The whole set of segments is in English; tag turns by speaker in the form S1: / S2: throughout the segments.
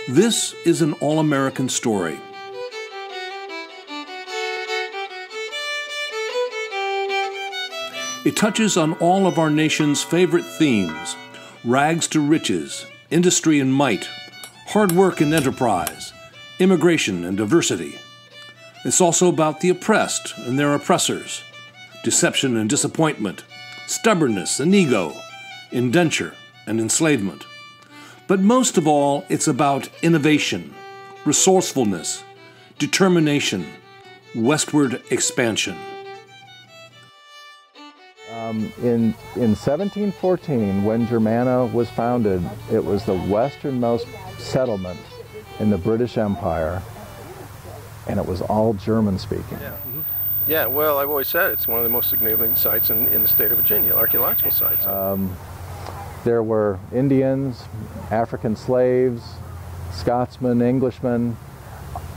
S1: This is an all-American story. It touches on all of our nation's favorite themes: rags to riches, industry and might, hard work and enterprise, immigration and diversity. It's also about the oppressed and their oppressors, deception and disappointment, stubbornness and ego, indenture and enslavement. But most of all, it's about innovation, resourcefulness, determination, westward expansion.
S2: In 1714, when Germanna was founded, it was the westernmost settlement in the British Empire, and it was all German-speaking.
S3: Yeah. Mm-hmm. Yeah, well, I've always said it's one of the most significant sites in the state of Virginia, archaeological sites.
S2: There were Indians, African slaves, Scotsmen, Englishmen,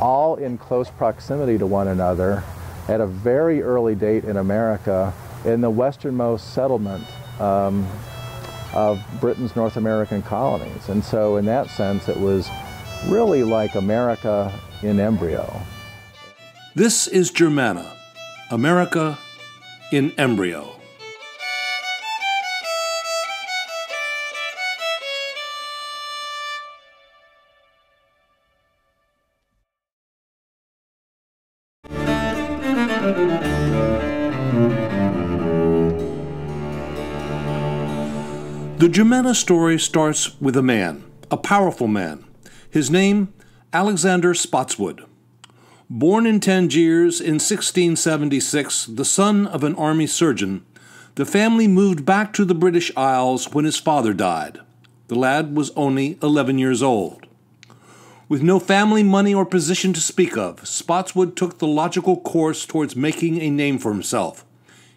S2: all in close proximity to one another at a very early date in America, in the westernmost settlement of Britain's North American colonies. And so in that sense, it was really like America in embryo.
S1: This is Germanna, America in embryo. The Germanna story starts with a man, a powerful man. His name, Alexander Spotswood. Born in Tangiers in 1676, the son of an army surgeon, the family moved back to the British Isles when his father died. The lad was only 11 years old. With no family, money, or position to speak of, Spotswood took the logical course towards making a name for himself.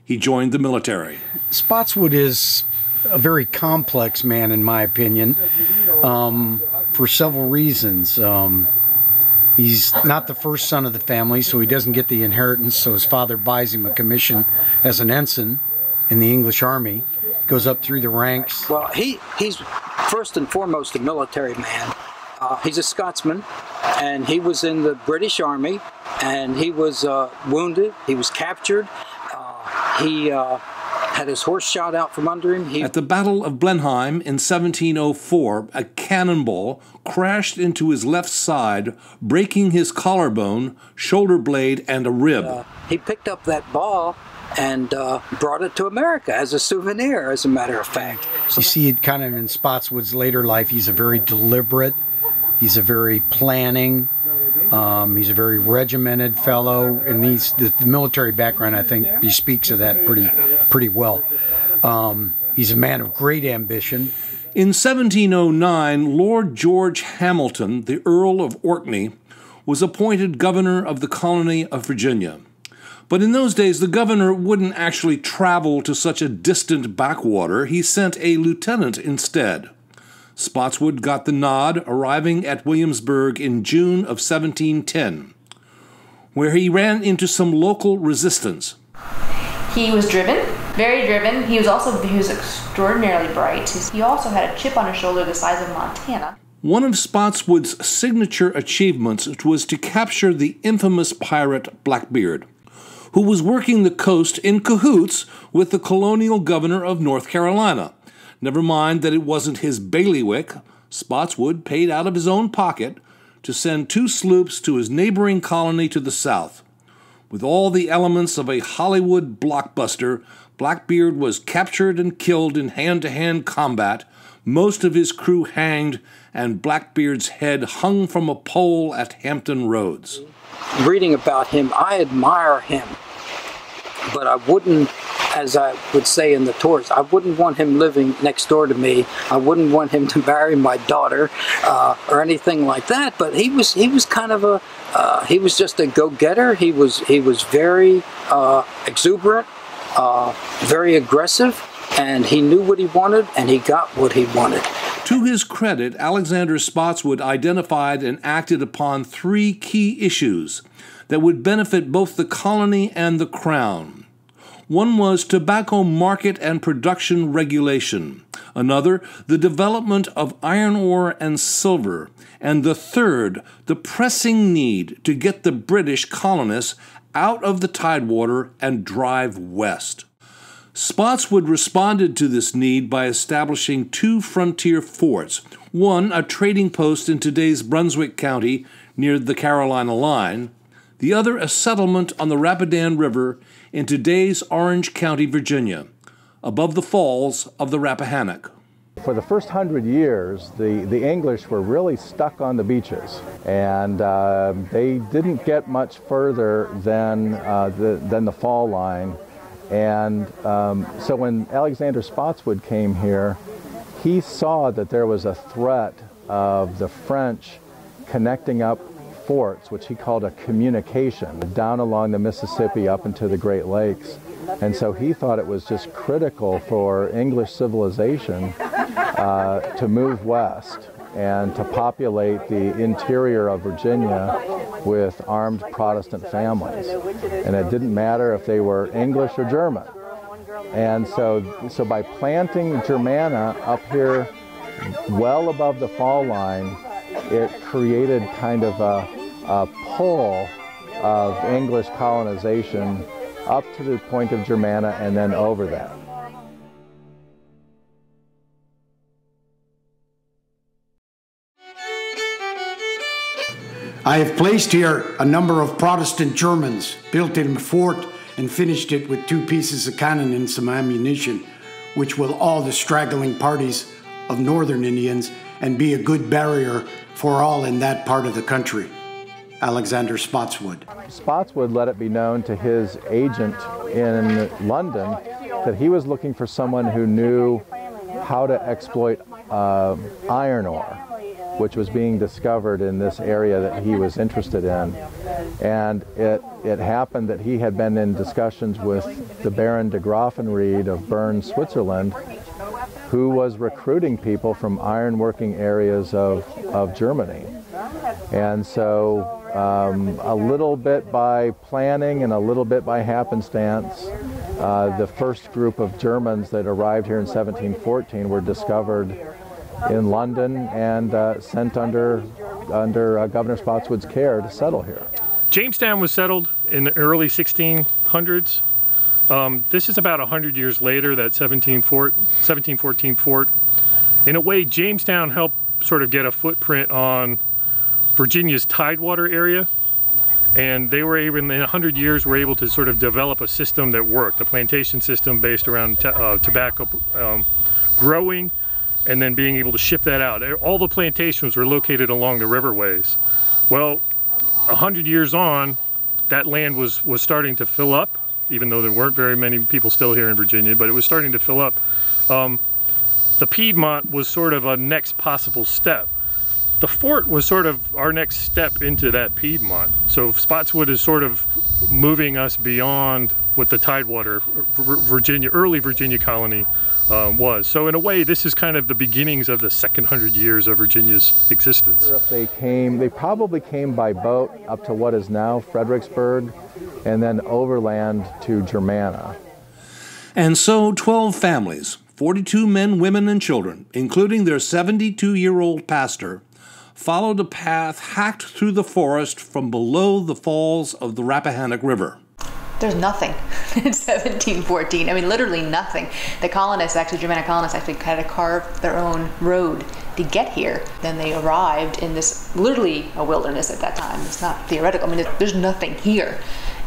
S1: He joined the military.
S4: Spotswood is a very complex man, in my opinion, for several reasons. He's not the first son of the family, so he doesn't get the inheritance, so his father buys him a commission as an ensign in the English Army. Goes up through the ranks.
S5: Well, he's first and foremost a military man. He's a Scotsman, and he was in the British Army, and he was wounded, he was captured, he had his horse shot out from under him.
S1: At the Battle of Blenheim in 1704, a cannonball crashed into his left side, breaking his collarbone, shoulder blade, and a rib.
S5: He picked up that ball and brought it to America as a souvenir, as a matter of fact.
S4: You see it kind of in Spotswood's later life. He's a very deliberate, he's a very planning, he's a very regimented fellow, and the military background, I think, he speaks of that pretty well. He's a man of great ambition.
S1: In 1709, Lord George Hamilton, the Earl of Orkney, was appointed governor of the colony of Virginia. But in those days, the governor wouldn't actually travel to such a distant backwater. He sent a lieutenant instead. Spotswood got the nod, arriving at Williamsburg in June of 1710, where he ran into some local resistance.
S6: He was driven, very driven. He was extraordinarily bright. He also had a chip on his shoulder the size of Montana.
S1: One of Spotswood's signature achievements was to capture the infamous pirate Blackbeard, who was working the coast in cahoots with the colonial governor of North Carolina. Never mind that it wasn't his bailiwick. Spotswood paid out of his own pocket to send 2 sloops to his neighboring colony to the south. With all the elements of a Hollywood blockbuster, Blackbeard was captured and killed in hand-to-hand combat, most of his crew hanged, and Blackbeard's head hung from a pole at Hampton Roads.
S5: Reading about him, I admire him, but I wouldn't, as I would say in the tours, I wouldn't want him living next door to me. I wouldn't want him to marry my daughter or anything like that. But he was kind of he was just a go-getter. He was very exuberant, very aggressive, and he knew what he wanted, and he got what he wanted.
S1: To his credit, Alexander Spotswood identified and acted upon 3 key issues that would benefit both the colony and the crown. One was tobacco market and production regulation. Another, the development of iron ore and silver. And the third, the pressing need to get the British colonists out of the tidewater and drive west. Spotswood responded to this need by establishing two frontier forts, one a trading post in today's Brunswick County near the Carolina line, the other a settlement on the Rapidan River in today's Orange County, Virginia, above the falls of the Rappahannock.
S2: For the first 100 years, the English were really stuck on the beaches, and they didn't get much further than the fall line. And so when Alexander Spotswood came here, he saw that there was a threat of the French connecting up forts, which he called a communication, down along the Mississippi up into the Great Lakes. And so he thought it was just critical for English civilization to move west and to populate the interior of Virginia with armed Protestant families. And it didn't matter if they were English or German. And so by planting Germanna up here well above the fall line, it created kind of a pull of English colonization up to the point of Germanna and then over that.
S4: I have placed here a number of Protestant Germans, built in a fort and finished it with 2 pieces of cannon and some ammunition, which will awe the straggling parties of northern Indians and be a good barrier for all in that part of the country. Alexander Spotswood.
S2: Spotswood let it be known to his agent in London that he was looking for someone who knew how to exploit iron ore, which was being discovered in this area that he was interested in. And it happened that he had been in discussions with the Baron de Graffenried of Bern, Switzerland, who was recruiting people from iron-working areas of Germany. And so a little bit by planning and a little bit by happenstance, the first group of Germans that arrived here in 1714 were discovered in London and sent under Governor Spotswood's care to settle here.
S7: Jamestown was settled in the early 1600s. This is about 100 years later, that 1714 fort. In a way, Jamestown helped sort of get a footprint on Virginia's tidewater area, and they were able, in 100 years, were able to sort of develop a system that worked, a plantation system based around tobacco growing, and then being able to ship that out. All the plantations were located along the riverways. Well, 100 years on, that land was starting to fill up, even though there weren't very many people still here in Virginia, but it was starting to fill up. The Piedmont was sort of a next possible step. The fort was sort of our next step into that Piedmont. So Spotswood is sort of moving us beyond what the Tidewater early Virginia colony was. So in a way, this is kind of the beginnings of the second 100 years of Virginia's existence.
S2: They probably came by boat up to what is now Fredericksburg, and then overland to Germanna.
S1: And so 12 families, 42 men, women, and children, including their 72-year-old pastor, followed a path hacked through the forest from below the falls of the Rappahannock River.
S6: There's nothing in 1714. I mean, literally nothing. The colonists, actually, Germanna colonists, actually had to carve their own road to get here. Then they arrived in this, literally a wilderness at that time. It's not theoretical. I mean, there's nothing here.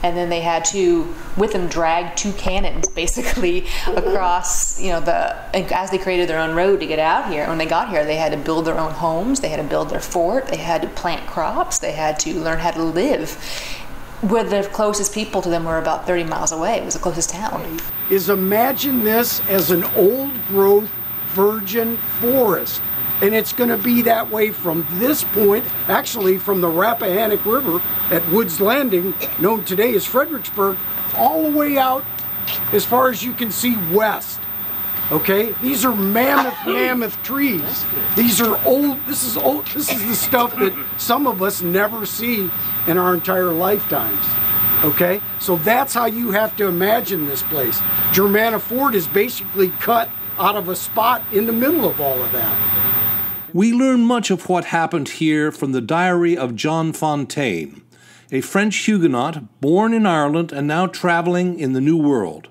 S6: And then they had to, with them, drag 2 cannons, basically, across, as they created their own road to get out here. When they got here, they had to build their own homes, they had to build their fort, they had to plant crops, they had to learn how to live. Where the closest people to them were about 30 miles away. It was the closest town.
S8: Imagine this as an old-growth virgin forest. And it's going to be that way from this point, actually from the Rappahannock River at Wood's Landing, known today as Fredericksburg, all the way out as far as you can see west. Okay? These are mammoth trees. These are old, this is the stuff that some of us never see in our entire lifetimes. Okay? So that's how you have to imagine this place. Germanna Fort is basically cut out of a spot in the middle of all of that.
S1: We learn much of what happened here from the diary of John Fontaine, a French Huguenot born in Ireland and now traveling in the New World.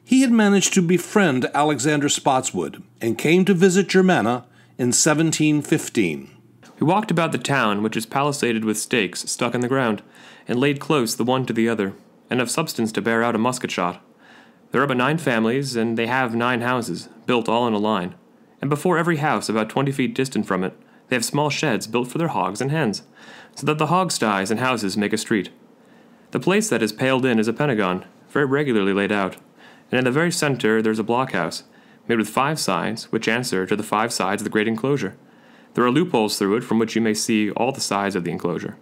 S1: He had managed to befriend Alexander Spotswood and came to visit Germanna in 1715.
S9: We walked about the town, which is palisaded with stakes stuck in the ground, and laid close the one to the other, and of substance to bear out a musket shot. There are but 9 families, and they have 9 houses, built all in a line. And before every house, about 20 feet distant from it, they have small sheds built for their hogs and hens, so that the hog sties and houses make a street. The place that is paled in is a pentagon, very regularly laid out, and in the very center there is a blockhouse, made with 5 sides, which answer to the 5 sides of the great enclosure. There are loopholes through it from which you may see all the sides of the enclosure.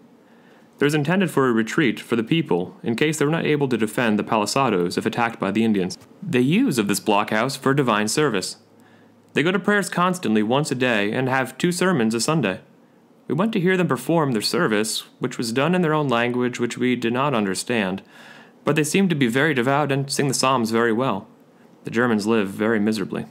S9: There is intended for a retreat for the people in case they were not able to defend the palisados if attacked by the Indians. They use of this blockhouse for divine service. They go to prayers constantly once a day and have 2 sermons a Sunday. We went to hear them perform their service, which was done in their own language which we did not understand, but they seemed to be very devout and sing the Psalms very well. The Germans live very miserably.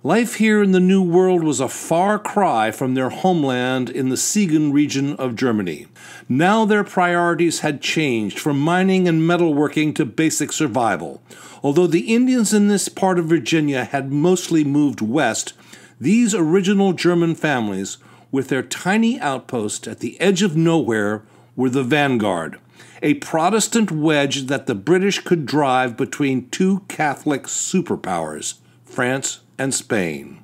S1: Life here in the New World was a far cry from their homeland in the Siegen region of Germany. Now their priorities had changed from mining and metalworking to basic survival. Although the Indians in this part of Virginia had mostly moved west, these original German families, with their tiny outpost at the edge of nowhere, were the vanguard, a Protestant wedge that the British could drive between 2 Catholic superpowers, France and Spain.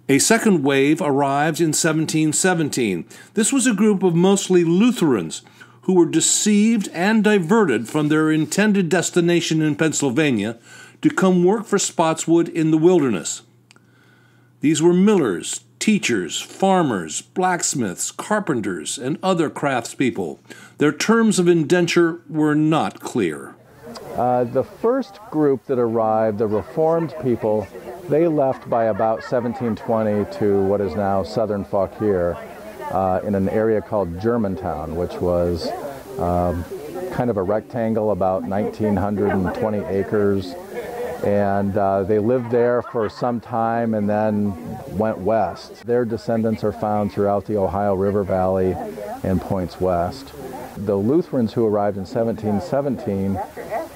S1: A second wave arrived in 1717. This was a group of mostly Lutherans who were deceived and diverted from their intended destination in Pennsylvania to come work for Spotswood in the wilderness. These were millers, teachers, farmers, blacksmiths, carpenters, and other craftspeople. Their terms of indenture were not clear.
S2: The first group that arrived, the Reformed people, they left by about 1720 to what is now southern Fauquier in an area called Germantown, which was kind of a rectangle, about 1,920 acres. And they lived there for some time and then went west. Their descendants are found throughout the Ohio River Valley and points west. The Lutherans who arrived in 1717,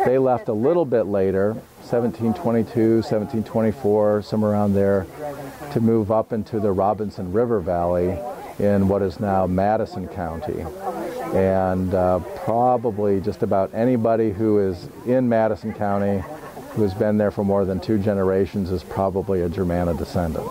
S2: they left a little bit later, 1722, 1724, somewhere around there, to move up into the Robinson River Valley in what is now Madison County. And probably just about anybody who is in Madison County who has been there for more than 2 generations is probably a Germanna descendant.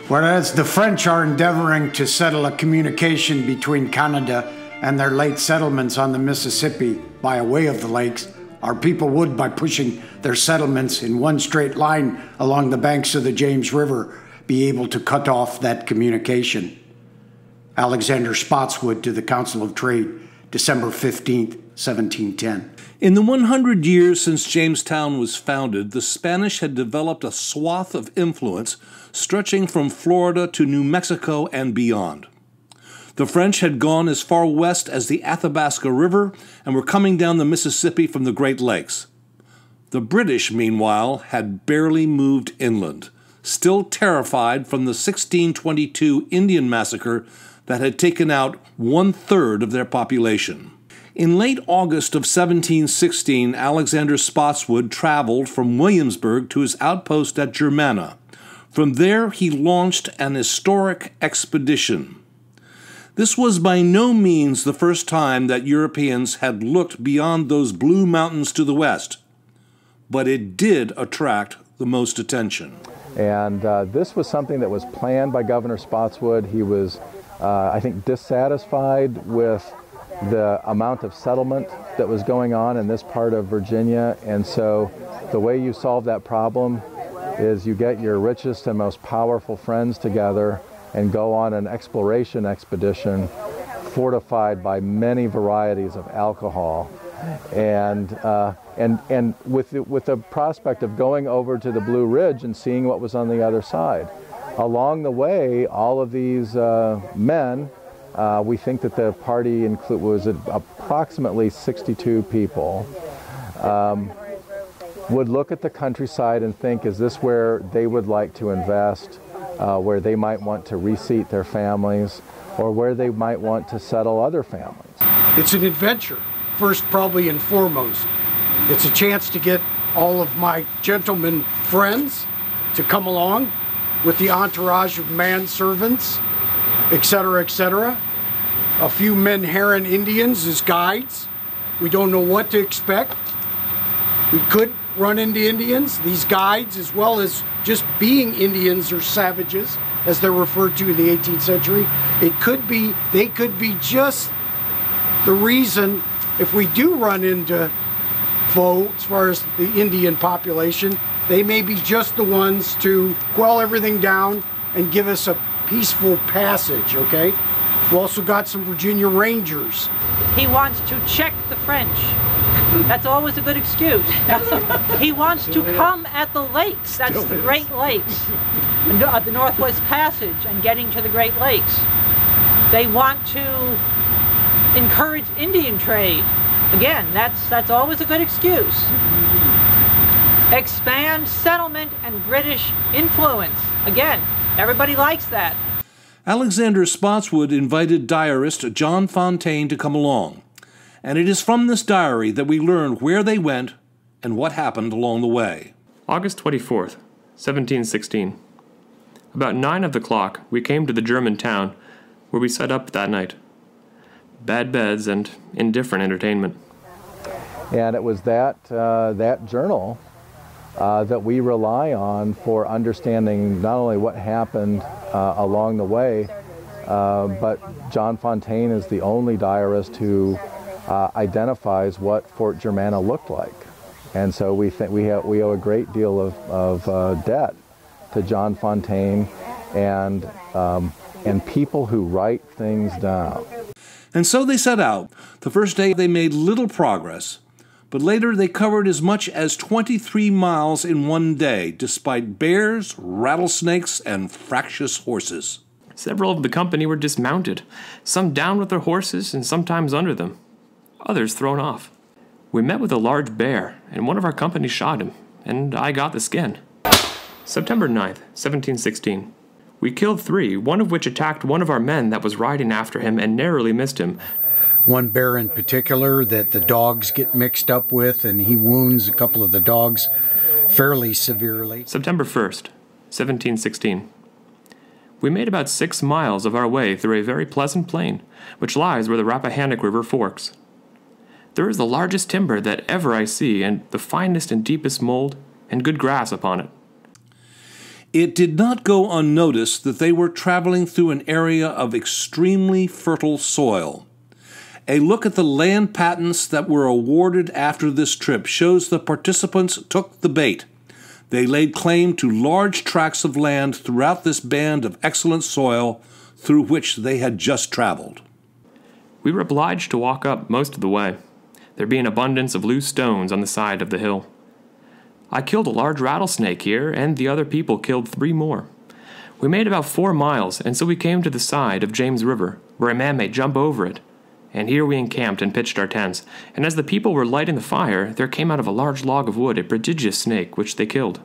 S8: Whereas the French are endeavoring to settle a communication between Canada and their late settlements on the Mississippi by way of the lakes, our people would, by pushing their settlements in one straight line along the banks of the James River, be able to cut off that communication. Alexander Spotswood to the Council of Trade, December 15th, 1710.
S1: In the 100 years since Jamestown was founded, the Spanish had developed a swath of influence stretching from Florida to New Mexico and beyond. The French had gone as far west as the Athabasca River and were coming down the Mississippi from the Great Lakes. The British, meanwhile, had barely moved inland, still terrified from the 1622 Indian massacre that had taken out 1/3 of their population. In late August of 1716, Alexander Spotswood traveled from Williamsburg to his outpost at Germanna. From there, he launched an historic expedition. This was by no means the first time that Europeans had looked beyond those blue mountains to the west, but it did attract the most attention.
S2: And this was something that was planned by Governor Spotswood. He was, I think, dissatisfied with the amount of settlement that was going on in this part of Virginia, and so the way you solve that problem is you get your richest and most powerful friends together and go on an exploration expedition fortified by many varieties of alcohol. and with the prospect of going over to the Blue Ridge and seeing what was on the other side. Along the way, all of these men, we think that the party was approximately 62 people, would look at the countryside and think, is this where they would like to invest, where they might want to reseat their families, or where they might want to settle other families?
S8: It's an adventure, first probably and foremost. It's a chance to get all of my gentlemen friends to come along with the entourage of manservants, etc., etc. A few Menhaden Indians as guides. We don't know what to expect. We could run into Indians. These guides, as well as just being Indians or savages, as they're referred to in the 18th century, they could be just the reason, if we do run into foe, as far as the Indian population, they may be just the ones to quell everything down and give us a peaceful passage, okay? We've also got some Virginia Rangers.
S10: He wants to check the French. That's always a good excuse. He wants to come at the lakes. That's the Great Lakes. The Northwest Passage and getting to the Great Lakes. They want to encourage Indian trade. Again, that's always a good excuse. Expand settlement and British influence. Again, everybody likes that.
S1: Alexander Spotswood invited diarist John Fontaine to come along, and it is from this diary that we learn where they went and what happened along the way.
S9: August 24th, 1716. About 9 of the clock, we came to the German town, where we set up that night. Bad beds and indifferent entertainment.
S2: And it was that journal that we rely on for understanding not only what happened along the way, but John Fontaine is the only diarist who identifies what Fort Germanna looked like. And so we think we owe a great deal of debt to John Fontaine and people who write things down.
S1: And so they set out. The first day they made little progress, but later they covered as much as 23 miles in one day, despite bears, rattlesnakes, and fractious horses.
S9: Several of the company were dismounted, some down with their horses and sometimes under them, others thrown off. We met with a large bear, and one of our company shot him, and I got the skin. September 9th, 1716. We killed 3, one of which attacked one of our men that was riding after him and narrowly missed him.
S4: One bear in particular that the dogs get mixed up with, and he wounds a couple of the dogs fairly severely.
S9: September 1st, 1716. We made about 6 miles of our way through a very pleasant plain, which lies where the Rappahannock River forks. There is the largest timber that ever I see, and the finest and deepest mold, and good grass upon it.
S1: It did not go unnoticed that they were traveling through an area of extremely fertile soil. A look at the land patents that were awarded after this trip shows the participants took the bait. They laid claim to large tracts of land throughout this band of excellent soil through which they had just traveled.
S9: We were obliged to walk up most of the way, there being abundance of loose stones on the side of the hill. I killed a large rattlesnake here, and the other people killed 3 more. We made about 4 miles, and so we came to the side of James River, where a man may jump over it. And here we encamped and pitched our tents, and as the people were lighting the fire, there came out of a large log of wood a prodigious snake, which they killed.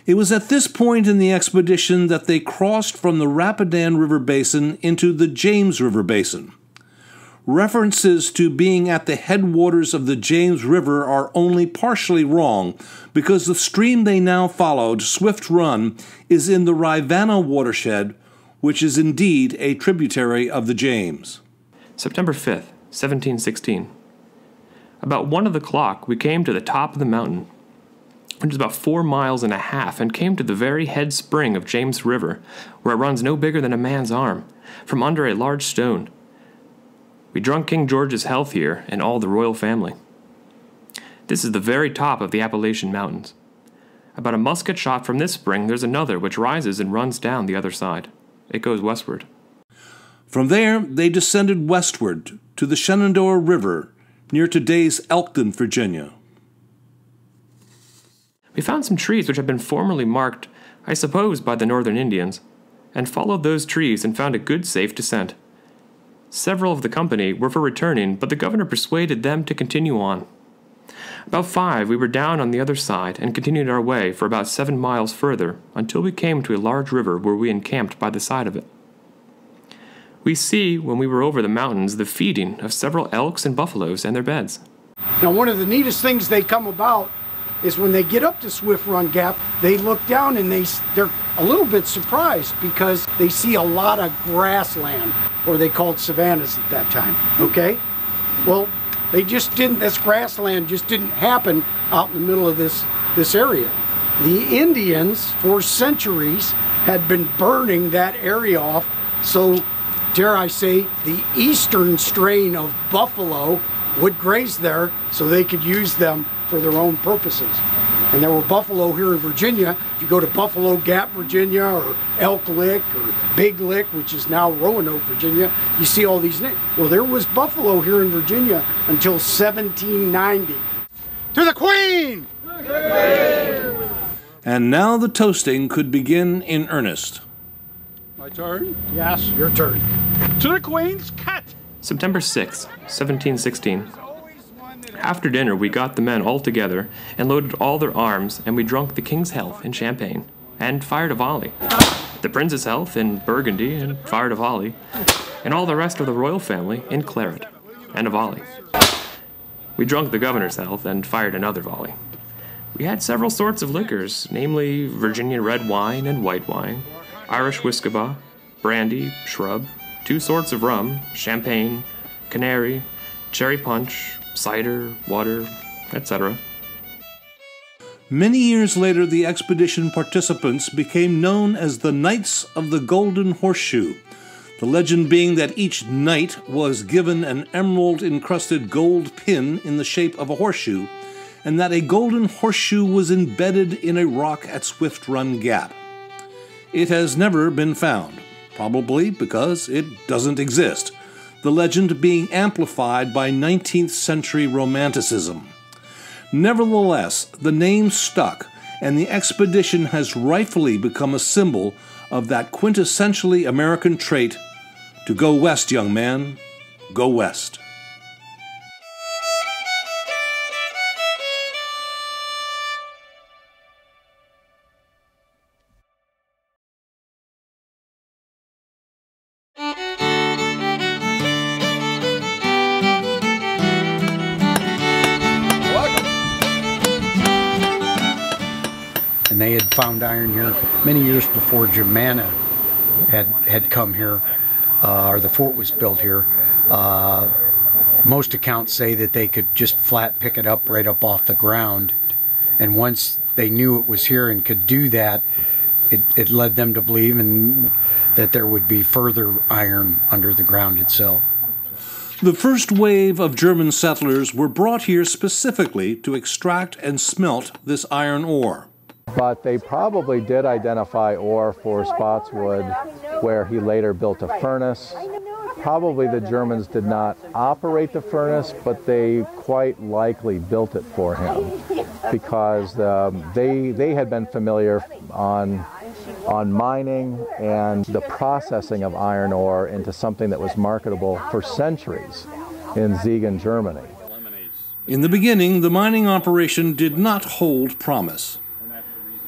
S1: It was at this point in the expedition that they crossed from the Rapidan River basin into the James River basin. References to being at the headwaters of the James River are only partially wrong, because the stream they now followed, Swift Run, is in the Rivanna watershed, which is indeed a tributary of the James.
S9: September 5th, 1716. About 1 of the clock, we came to the top of the mountain, which is about 4.5 miles, and came to the very head spring of James River, where it runs no bigger than a man's arm, from under a large stone. We drunk King George's health here, and all the royal family. This is the very top of the Appalachian Mountains. About a musket shot from this spring, there's another which rises and runs down the other side. It goes westward.
S1: From there, they descended westward to the Shenandoah River, near today's Elkton, Virginia.
S9: We found some trees which had been formerly marked, I suppose, by the northern Indians, and followed those trees and found a good safe descent. Several of the company were for returning, but the governor persuaded them to continue on. About 5, we were down on the other side and continued our way for about 7 miles further until we came to a large river where we encamped by the side of it. We see, when we were over the mountains, the feeding of several elks and buffaloes and their beds.
S8: Now, one of the neatest things they come about is when they get up to Swift Run Gap, they look down and they're a little bit surprised because they see a lot of grassland, or they called savannas at that time, okay? Well, they just didn't, this grassland just didn't happen out in the middle of this area. The Indians, for centuries, had been burning that area off, so, dare I say, the eastern strain of buffalo would graze there so they could use them for their own purposes. And there were buffalo here in Virginia. If you go to Buffalo Gap, Virginia, or Elk Lick, or Big Lick, which is now Roanoke, Virginia, you see all these names. Well, there was buffalo here in Virginia until 1790.
S11: To the Queen!
S1: And now the toasting could begin in earnest.
S11: My turn?
S8: Yes, your turn.
S11: To the Queen's cat!
S9: September 6, 1716. After dinner, we got the men all together and loaded all their arms, and we drank the king's health in champagne and fired a volley, the prince's health in burgundy and fired a volley, and all the rest of the royal family in claret and a volley. We drank the governor's health and fired another volley. We had several sorts of liquors, namely Virginia red wine and white wine, Irish whiskaba, brandy, shrub, 2 sorts of rum, champagne, canary, cherry punch, cider, water, etc.
S1: Many years later, the expedition participants became known as the Knights of the Golden Horseshoe, the legend being that each knight was given an emerald-encrusted gold pin in the shape of a horseshoe, and that a golden horseshoe was embedded in a rock at Swift Run Gap. It has never been found, probably because it doesn't exist, the legend being amplified by 19th century Romanticism. Nevertheless, the name stuck, and the expedition has rightfully become a symbol of that quintessentially American trait, to go west, young man, go west.
S4: And they had found iron here many years before Germanna had come here, or the fort was built here. Most accounts say that they could just flat pick it up right up off the ground, and once they knew it was here and could do that, it led them to believe that there would be further iron under the ground itself.
S1: The first wave of German settlers were brought here specifically to extract and smelt this iron ore.
S2: But they probably did identify ore for Spotswood, where he later built a furnace. Probably the Germans did not operate the furnace, but they quite likely built it for him, because they had been familiar on mining and the processing of iron ore into something that was marketable for centuries in Siegen, Germany.
S1: In the beginning, the mining operation did not hold promise.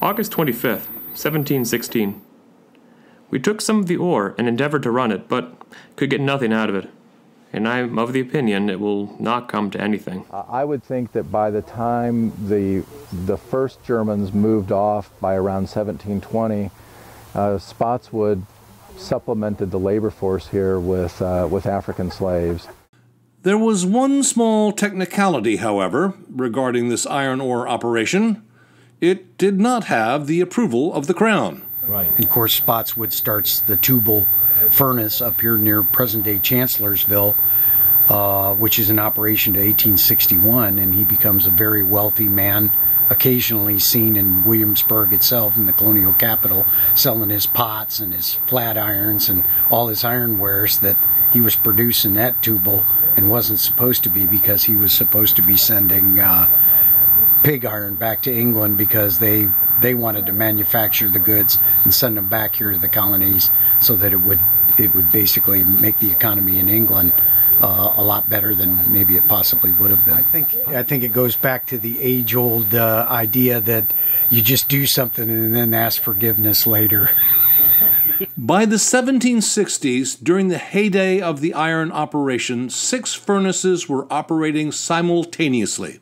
S9: August 25th, 1716. We took some of the ore and endeavored to run it, but could get nothing out of it. And I'm of the opinion it will not come to anything.
S2: I would think that by the time the first Germans moved off by around 1720, Spotswood supplemented the labor force here with African slaves.
S1: There was one small technicality, however, regarding this iron ore operation. It did not have the approval of the Crown.
S4: Right. And of course, Spotswood starts the tubal furnace up here near present-day Chancellorsville, which is in operation to 1861, and he becomes a very wealthy man, occasionally seen in Williamsburg itself, in the colonial capital, selling his pots and his flat irons and all his ironwares that he was producing at Tubal and wasn't supposed to be, because he was supposed to be sending pig iron back to England because they wanted to manufacture the goods and send them back here to the colonies so that it would basically make the economy in England a lot better than maybe it possibly would have been. I think it goes back to the age-old idea that you just do something and then ask forgiveness later.
S1: By the 1760s, during the heyday of the iron operation, 6 furnaces were operating simultaneously.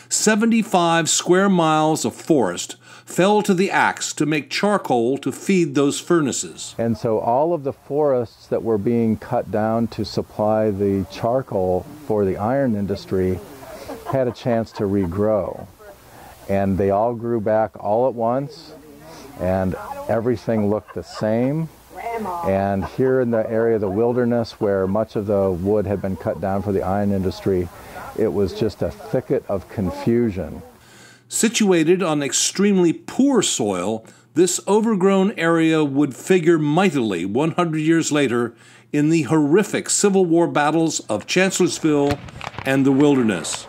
S1: 75 square miles of forest fell to the axe to make charcoal to feed those furnaces.
S2: And so all of the forests that were being cut down to supply the charcoal for the iron industry had a chance to regrow. And they all grew back all at once, and everything looked the same. And here in the area of the wilderness, where much of the wood had been cut down for the iron industry, it was just a thicket of confusion.
S1: Situated on extremely poor soil, this overgrown area would figure mightily 100 years later in the horrific Civil War battles of Chancellorsville and the Wilderness.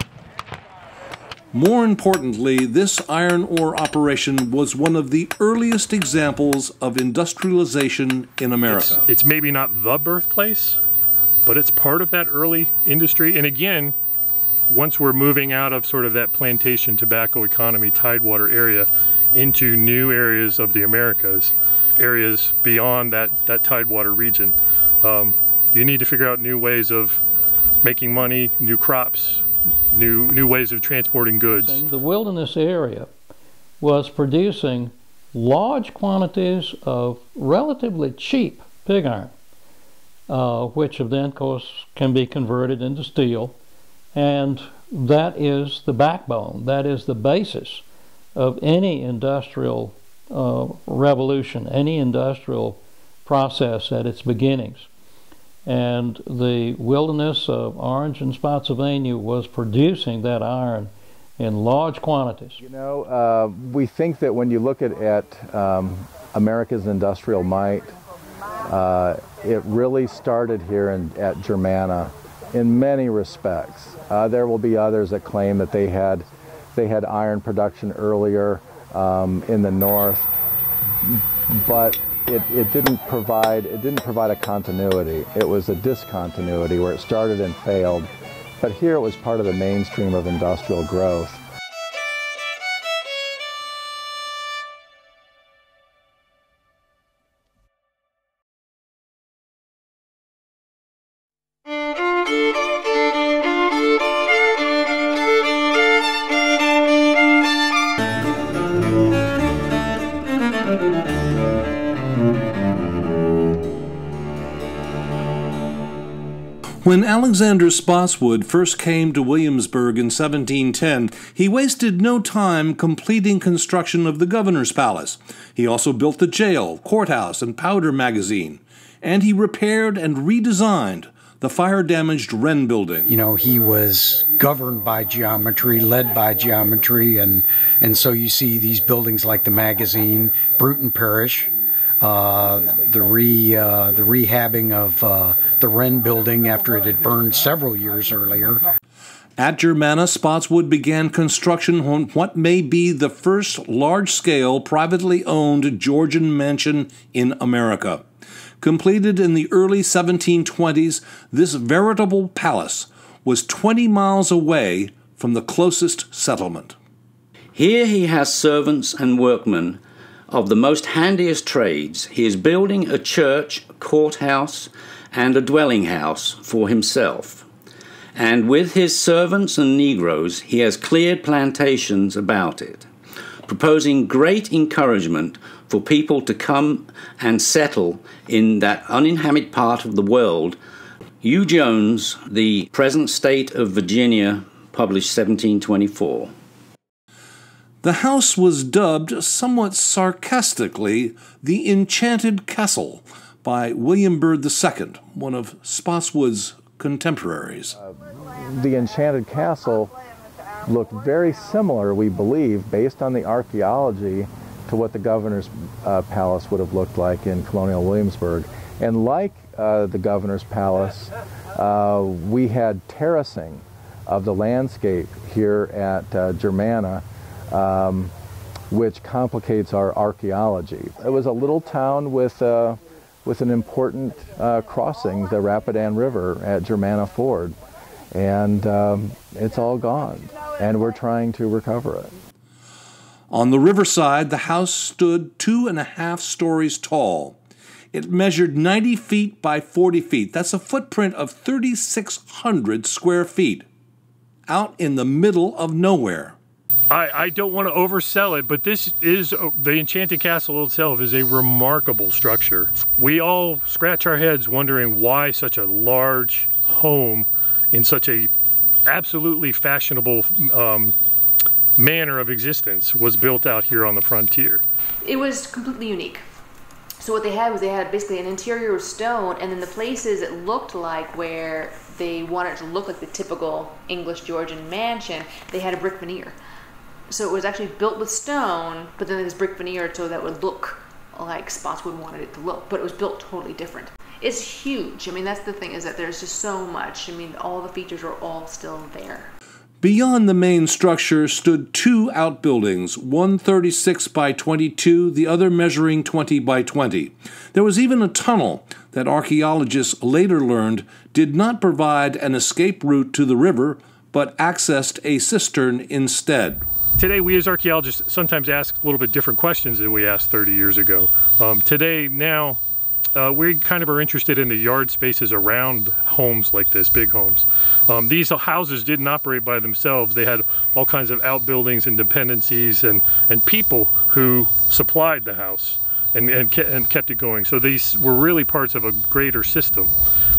S1: More importantly, this iron ore operation was one of the earliest examples of industrialization in America.
S7: It's maybe not the birthplace, but it's part of that early industry. And again, once we're moving out of sort of that plantation tobacco economy, Tidewater area, into new areas of the Americas, areas beyond that Tidewater region, you need to figure out new ways of making money, new crops, new ways of transporting goods.
S12: The wilderness area was producing large quantities of relatively cheap pig iron, which then, of course, can be converted into steel. And that is the backbone, that is the basis of any industrial revolution, any industrial process at its beginnings. And the wilderness of Orange and Spotsylvania was producing that iron in large quantities.
S2: You know, we think that when you look at America's industrial might, it really started here at Germanna in many respects. There will be others that claim that they had iron production earlier in the north, but it didn't provide a continuity. It was a discontinuity where it started and failed. But here it was part of the mainstream of industrial growth.
S1: When Alexander Spotswood first came to Williamsburg in 1710, he wasted no time completing construction of the governor's palace. He also built the jail, courthouse, and powder magazine. And he repaired and redesigned the fire-damaged Wren building.
S4: You know, he was governed by geometry, led by geometry, and so you see these buildings like the magazine, Bruton Parish, the rehabbing of the Wren building after it had burned several years earlier.
S1: At Germanna, Spotswood began construction on what may be the first large-scale, privately owned Georgian mansion in America. Completed in the early 1720s, this veritable palace was 20 miles away from the closest settlement.
S13: Here he has servants and workmen of the most handiest trades. He is building a church, courthouse, and a dwelling house for himself. And with his servants and Negroes, he has cleared plantations about it, proposing great encouragement for people to come and settle in that uninhabited part of the world. Hugh Jones, The Present State of Virginia, published 1724.
S1: The house was dubbed, somewhat sarcastically, the Enchanted Castle by William Byrd II, one of Spotswood's contemporaries.
S2: The Enchanted Castle looked very similar, we believe, based on the archaeology, to what the governor's palace would have looked like in colonial Williamsburg. And like the governor's palace, we had terracing of the landscape here at Germanna, which complicates our archaeology. It was a little town with an important crossing, the Rapidan River at Germanna Ford, and it's all gone, and we're trying to recover it.
S1: On the riverside, the house stood 2.5 stories tall. It measured 90 feet by 40 feet. That's a footprint of 3,600 square feet, out in the middle of nowhere.
S7: I don't want to oversell it, but this is, the Enchanted Castle itself is a remarkable structure. We all scratch our heads wondering why such a large home in such a absolutely fashionable manner of existence was built out here on the frontier.
S6: It was completely unique. So what they had was they had basically an interior of stone, and then the places it looked like where they wanted it to look like the typical English Georgian mansion, they had a brick veneer. So it was actually built with stone, but then there was brick veneer so that would look like Spotswood wanted it to look, but it was built totally different. It's huge. I mean, that's the thing, is that there's just so much. I mean, all the features are all still there.
S1: Beyond the main structure stood 2 outbuildings, one 36 by 22, the other measuring 20 by 20. There was even a tunnel that archaeologists later learned did not provide an escape route to the river, but accessed a cistern instead.
S7: Today, we as archaeologists sometimes ask a little bit different questions than we asked 30 years ago. Now, we kind of are interested in the yard spaces around homes like this, big homes. These houses didn't operate by themselves. They had all kinds of outbuildings and dependencies and people who supplied the house and kept it going. So these were really parts of a greater system.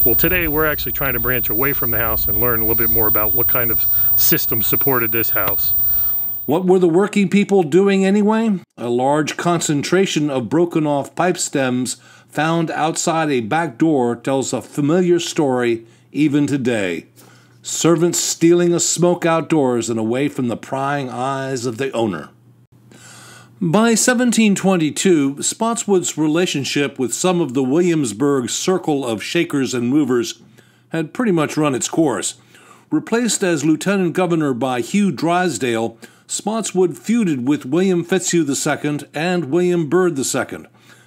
S7: Well, today we're actually trying to branch away from the house and learn a little bit more about what kind of system supported this house.
S1: What were the working people doing anyway? A large concentration of broken off pipe stems found outside a back door tells a familiar story even today. Servants stealing a smoke outdoors and away from the prying eyes of the owner. By 1722, Spotswood's relationship with some of the Williamsburg circle of shakers and movers had pretty much run its course. Replaced as lieutenant governor by Hugh Drysdale, Spotswood feuded with William Fitzhugh II and William Byrd II.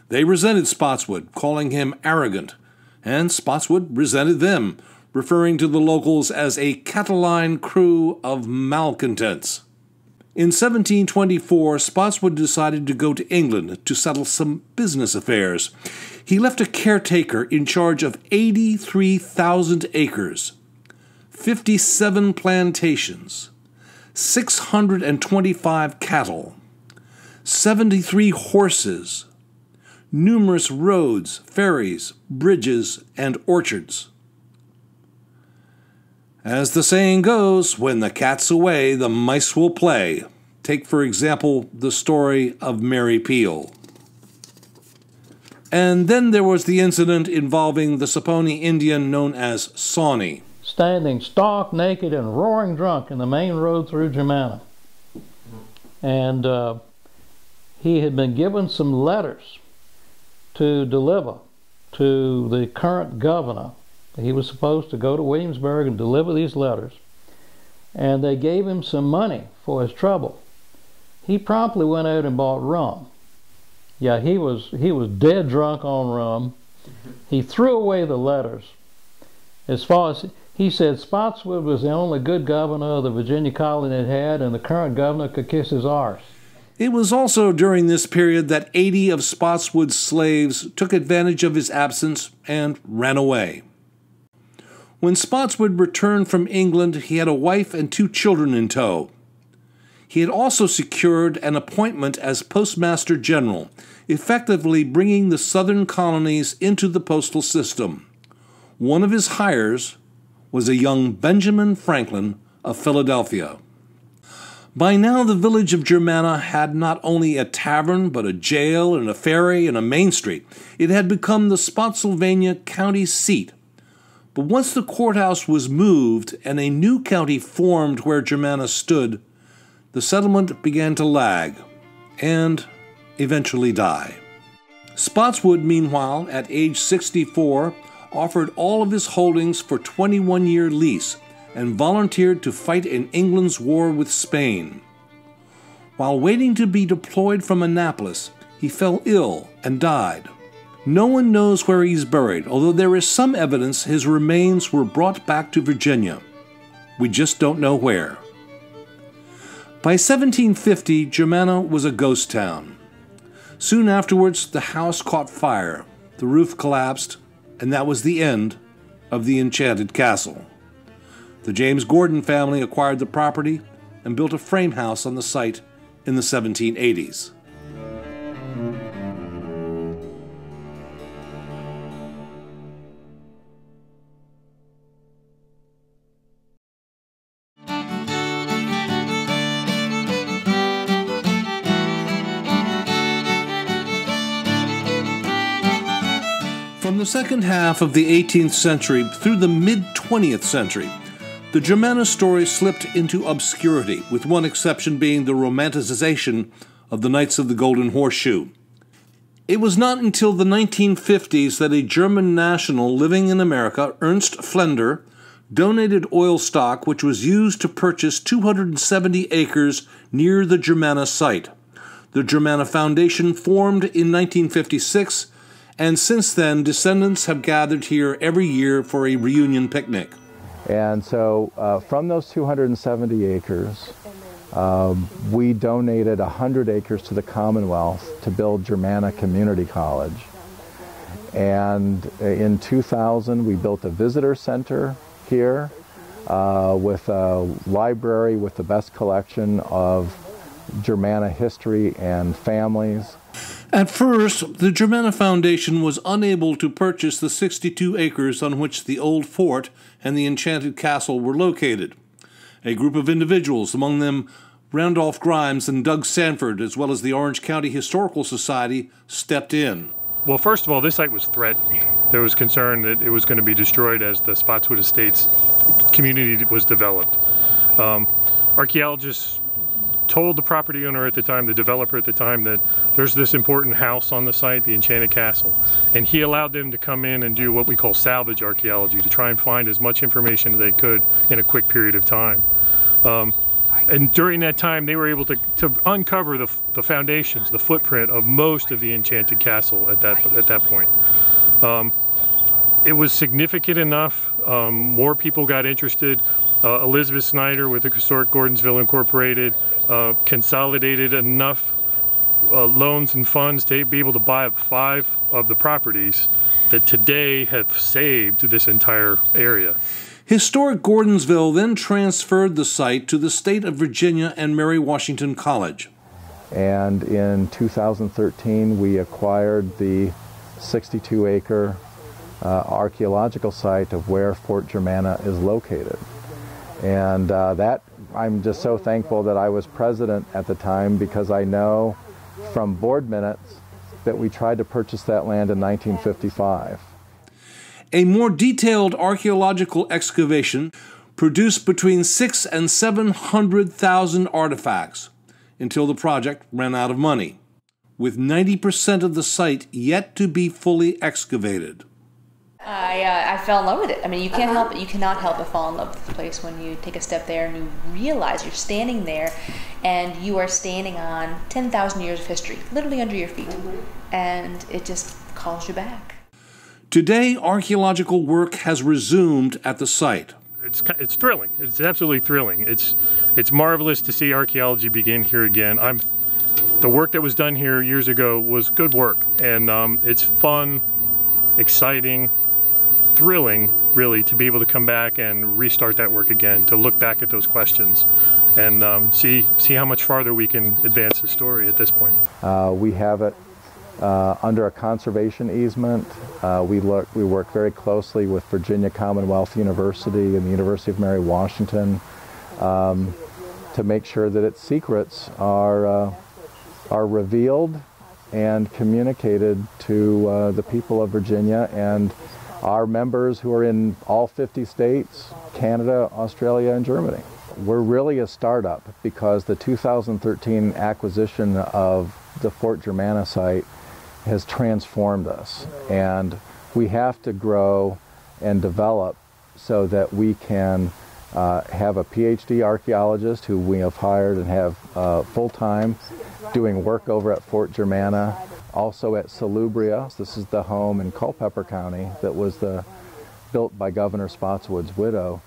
S1: They resented Spotswood, calling him arrogant, and Spotswood resented them, referring to the locals as a Catiline crew of malcontents. In 1724, Spotswood decided to go to England to settle some business affairs. He left a caretaker in charge of 83,000 acres, 57 plantations, 625 cattle, 73 horses, numerous roads, ferries, bridges, and orchards. As the saying goes, when the cat's away, the mice will play. Take, for example, the story of Mary Peel. And then there was the incident involving the Saponi Indian known as Sawney,
S12: standing stark naked and roaring drunk in the main road through Germanna. And he had been given some letters to deliver to the current governor. He was supposed to go to Williamsburg and deliver these letters, and they gave him some money for his trouble. He promptly went out and bought rum. Yeah, he was dead drunk on rum. He threw away the letters. As far as he said, Spotswood was the only good governor the Virginia colony had, and the current governor could kiss his arse.
S1: It was also during this period that 80 of Spotswood's slaves took advantage of his absence and ran away. When Spotswood returned from England, he had a wife and 2 children in tow. He had also secured an appointment as Postmaster General, effectively bringing the southern colonies into the postal system. One of his hires was a young Benjamin Franklin of Philadelphia. By now, the village of Germanna had not only a tavern, but a jail and a ferry and a main street. It had become the Spotsylvania county seat. But once the courthouse was moved and a new county formed where Germanna stood, the settlement began to lag and eventually die. Spotswood, meanwhile, at age 64, offered all of his holdings for a 21-year lease and volunteered to fight in England's war with Spain. While waiting to be deployed from Annapolis, he fell ill and died. No one knows where he's buried, although there is some evidence his remains were brought back to Virginia. We just don't know where. By 1750, Germanna was a ghost town. Soon afterwards, the house caught fire, the roof collapsed, and that was the end of the Enchanted Castle. The James Gordon family acquired the property and built a frame house on the site in the 1780s. From the second half of the 18th century through the mid-20th century, the Germanna story slipped into obscurity, with one exception being the romanticization of the Knights of the Golden Horseshoe. It was not until the 1950s that a German national living in America, Ernst Flender, donated oil stock which was used to purchase 270 acres near the Germanna site. The Germanna Foundation formed in 1956, and since then, descendants have gathered here every year for a reunion picnic.
S2: And so from those 270 acres, we donated 100 acres to the Commonwealth to build Germanna Community College. And in 2000, we built a visitor center here with a library with the best collection of Germanna history and families.
S1: At first, the Germanna Foundation was unable to purchase the 62 acres on which the old fort and the Enchanted Castle were located. A group of individuals, among them Randolph Grimes and Doug Sanford, as well as the Orange County Historical Society, stepped in.
S7: Well, first of all, this site was threatened. There was concern that it was going to be destroyed as the Spotswood Estates community was developed. Archaeologists told the property owner at the time, the developer at the time, that there's this important house on the site, the Enchanted Castle, and he allowed them to come in and do what we call salvage archaeology, to try and find as much information as they could in a quick period of time. And during that time, they were able to uncover the foundations, the footprint of most of the Enchanted Castle at that point. It was significant enough. More people got interested. Elizabeth Snyder with the Historic Gordonsville Incorporated consolidated enough loans and funds to be able to buy up 5 of the properties that today have saved this entire area.
S1: Historic Gordonsville then transferred the site to the state of Virginia and Mary Washington College.
S2: And in 2013, we acquired the 62-acre archaeological site of where Fort Germanna is located. And that, I'm just so thankful that I was president at the time, because I know from board minutes that we tried to purchase that land in 1955.
S1: A more detailed archaeological excavation produced between 600,000 and 700,000 artifacts until the project ran out of money, with 90% of the site yet to be fully excavated.
S6: I fell in love with it. I mean, you can't help it. You cannot help but fall in love with the place when you take a step there and you realize you're standing there and you are standing on 10,000 years of history, literally under your feet. And it just calls you back.
S1: Today, archaeological work has resumed at the site.
S7: It's thrilling. It's absolutely thrilling. It's marvelous to see archaeology begin here again. The work that was done here years ago was good work, and it's fun, exciting, thrilling, really, to be able to come back and restart that work again, to look back at those questions and see how much farther we can advance the story at this point.
S2: We have it under a conservation easement. We work very closely with Virginia Commonwealth University and the University of Mary Washington to make sure that its secrets are revealed and communicated to the people of Virginia and our members who are in all 50 states, Canada, Australia, and Germany. We're really a startup because the 2013 acquisition of the Fort Germanna site has transformed us. And we have to grow and develop so that we can have a PhD archaeologist who we have hired and have full-time doing work over at Fort Germanna, also at Salubria. This is the home in Culpeper County that was built by Governor Spotswood's widow.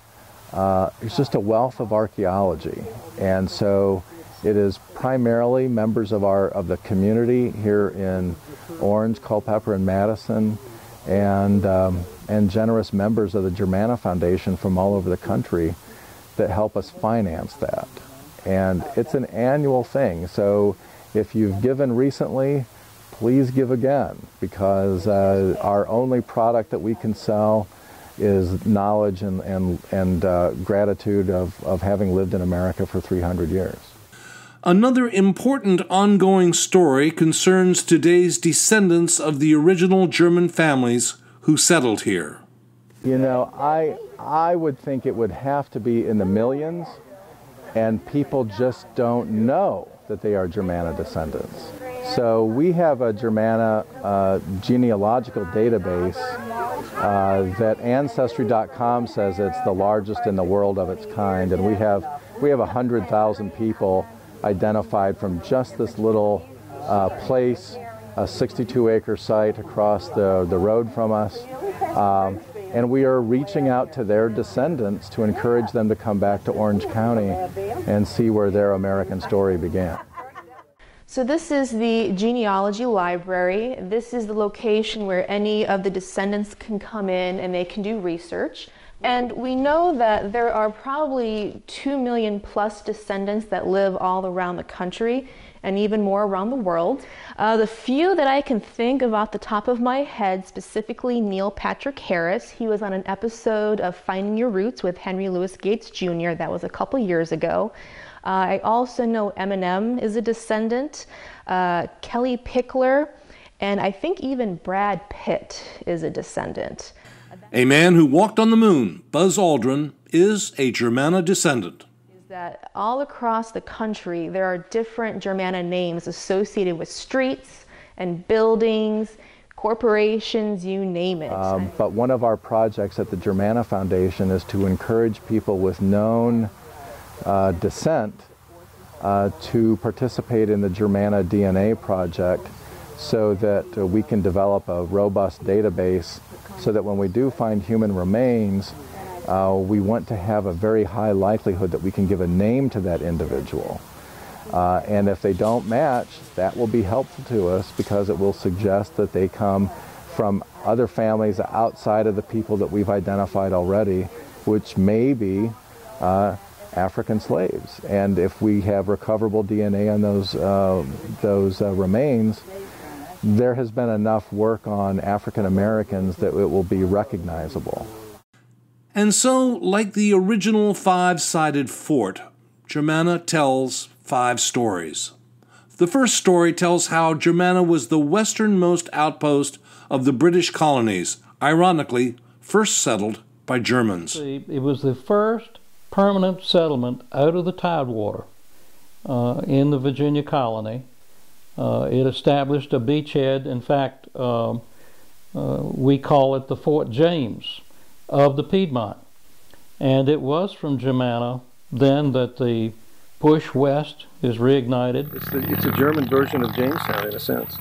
S2: It's just a wealth of archaeology, and so it is primarily members of the community here in Orange, Culpeper, and Madison, and generous members of the Germanna Foundation from all over the country that help us finance that. And it's an annual thing, so if you've given recently, please give again, because our only product that we can sell is knowledge and gratitude of having lived in America for 300 years.
S1: Another important ongoing story concerns today's descendants of the original German families who settled here.
S2: You know, I would think it would have to be in the millions, and people just don't know that they are Germanna descendants. So we have a Germanna genealogical database that Ancestry.com says it's the largest in the world of its kind, and we have 100,000 people identified from just this little place, a 62-acre site across the road from us. And we are reaching out to their descendants to encourage them to come back to Orange County and see where their American story began.
S14: So this is the genealogy library. This is the location where any of the descendants can come in and they can do research. And we know that there are probably 2 million plus descendants that live all around the country and even more around the world. The few that I can think of off the top of my head, specifically Neil Patrick Harris. He was on an episode of Finding Your Roots with Henry Louis Gates Jr. That was a couple years ago. I also know Eminem is a descendant, Kelly Pickler, and I think even Brad Pitt is a descendant.
S1: A man who walked on the moon, Buzz Aldrin, is a Germanna descendant.
S14: Is that all across the country there are different Germanna names associated with streets and buildings, corporations, you name it.
S2: But one of our projects at the Germanna Foundation is to encourage people with known descent to participate in the Germanna DNA project so that we can develop a robust database so that when we do find human remains, we want to have a very high likelihood that we can give a name to that individual. And if they don't match, that will be helpful to us because it will suggest that they come from other families outside of the people that we've identified already, which may be African slaves. And if we have recoverable DNA on those remains, there has been enough work on African Americans that it will be recognizable.
S1: And so, like the original 5-sided fort, Germanna tells 5 stories. The first story tells how Germanna was the westernmost outpost of the British colonies, ironically, first settled by Germans.
S12: It was the first permanent settlement out of the Tidewater in the Virginia colony. It established a beachhead. In fact, we call it the Fort James of the Piedmont. And it was from Germanna then that the push west is reignited.
S3: It's a German version of Jamestown in a sense.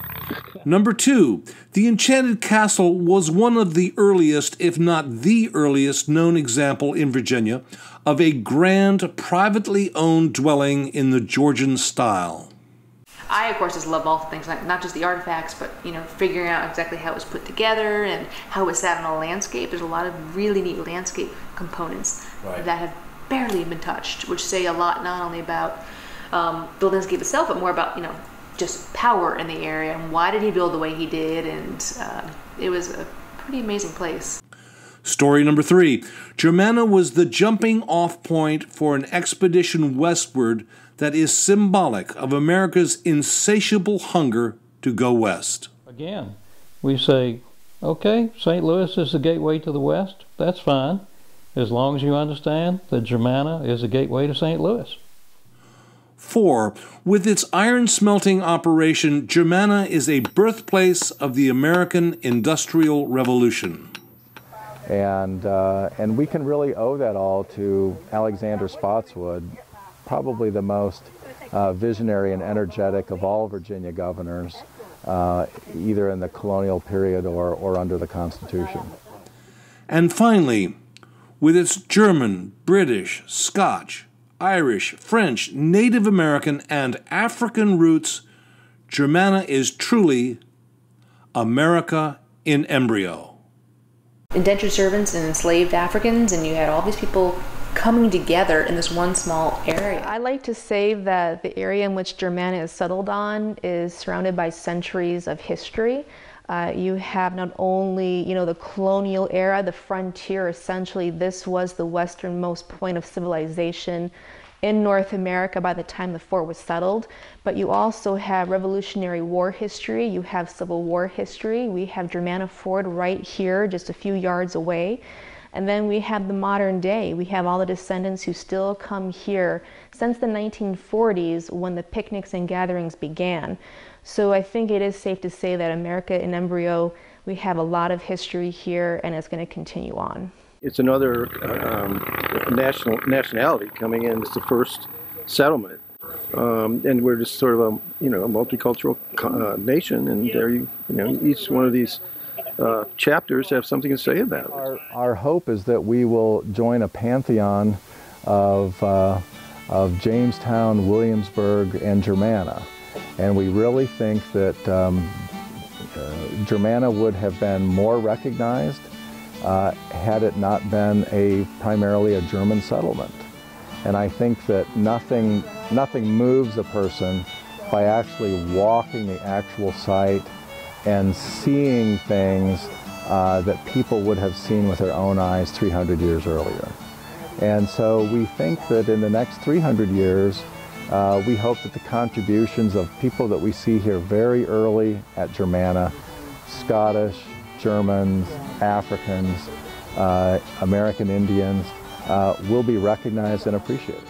S1: Number 2, the Enchanted Castle was one of the earliest, if not the earliest, known example in Virginia of a grand, privately owned dwelling in the Georgian style.
S6: I, of course, just love all things, like not just the artifacts, but figuring out exactly how it was put together and how it sat on a landscape. There's a lot of really neat landscape components that have barely been touched, which say a lot not only about the landscape itself, but more about just power in the area and why did he build the way he did, and it was a pretty amazing place.
S1: Story number 3. Germanna was the jumping off point for an expedition westward that is symbolic of America's insatiable hunger to go west.
S12: Again, we say, okay, St. Louis is the gateway to the west. That's fine, as long as you understand that Germanna is the gateway to St. Louis.
S1: 4. With its iron smelting operation, Germanna is a birthplace of the American Industrial Revolution.
S2: And we can really owe that all to Alexander Spotswood, probably the most visionary and energetic of all Virginia governors, either in the colonial period or under the Constitution.
S1: And finally, with its German, British, Scotch, Irish, French, Native American, and African roots, Germanna is truly America in embryo.
S6: Indentured servants and enslaved Africans, and you had all these people coming together in this one small area.
S14: I like to say that the area in which Germanna is settled on is surrounded by centuries of history. You have not only, the colonial era, the frontier. Essentially, this was the westernmost point of civilization in North America by the time the fort was settled. But you also have Revolutionary War history. You have Civil War history. We have Germanna Ford right here, just a few yards away. And then we have the modern day. We have all the descendants who still come here since the 1940s, when the picnics and gatherings began. So I think it is safe to say that America in embryo, we have a lot of history here, and it's going to continue on.
S3: It's another nationality coming in. It's the first settlement, and we're just sort of a multicultural nation. And there each one of these chapters have something to say about it.
S2: Our hope is that we will join a pantheon of Jamestown, Williamsburg, and Germanna. And we really think that Germanna would have been more recognized had it not been primarily a German settlement. And I think that nothing moves a person by actually walking the actual site and seeing things that people would have seen with their own eyes 300 years earlier. And so we think that in the next 300 years, we hope that the contributions of people that we see here very early at Germanna, Scottish, Germans, Africans, American Indians, will be recognized and appreciated.